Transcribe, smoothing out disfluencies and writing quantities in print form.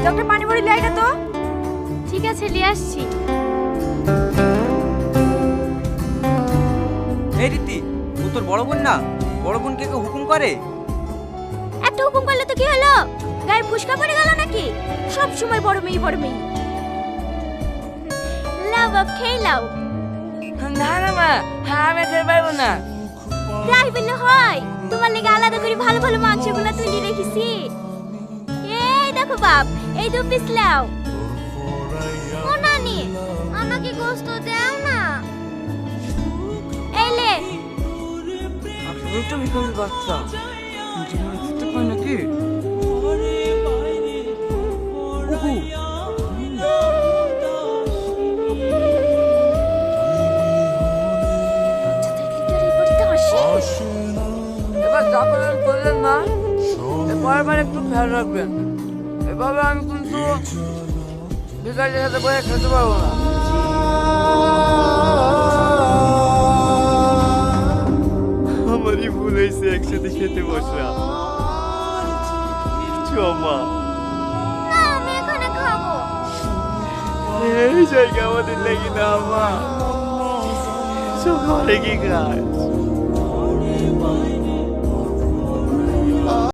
একটা পানি বড়ি লাই না তো। ঠিক আছে, নিয়ে আসছি। এই রীতি, ও তোর বড় বোন না? বড় বোনকে কেউ হুকুম করে? একটা হুকুম করলে তো কি হলো? গায়ে ফুসকা পড়ে গেল নাকি? সব সময় বড় মেয়ে বড় মেয়ে। লাও বাপ, খেয়ে লাও। না না মা, আমি খেতে পারবো না। তাই বললে হয়? তোমার লেগে আলাদা করে ভালো ভালো মাংসগুলো তুলে রেখেছি। এই দেখো বাপ, এই 2 পিস লাও। ও নানি, আমাকে গোশত দাও না। এই লে। আসলে তো ভিখারির বাচ্চা, জীবনে খেতে পায় নাকি? ওগো, এবার যা বলেন বললেন না, এবার একটু খেয়াল রাখবেন। এভাবে আমি কিন্তু ভিখারির সাথে বসে খেতে পারবো না। আমারই ভুল হয়েছে একসাথে খেতে বসা। মা, না, আমি এখানে খাবো। এই জায়গা আমাদের লেগে না মা, সব ঘরে কি কাজ?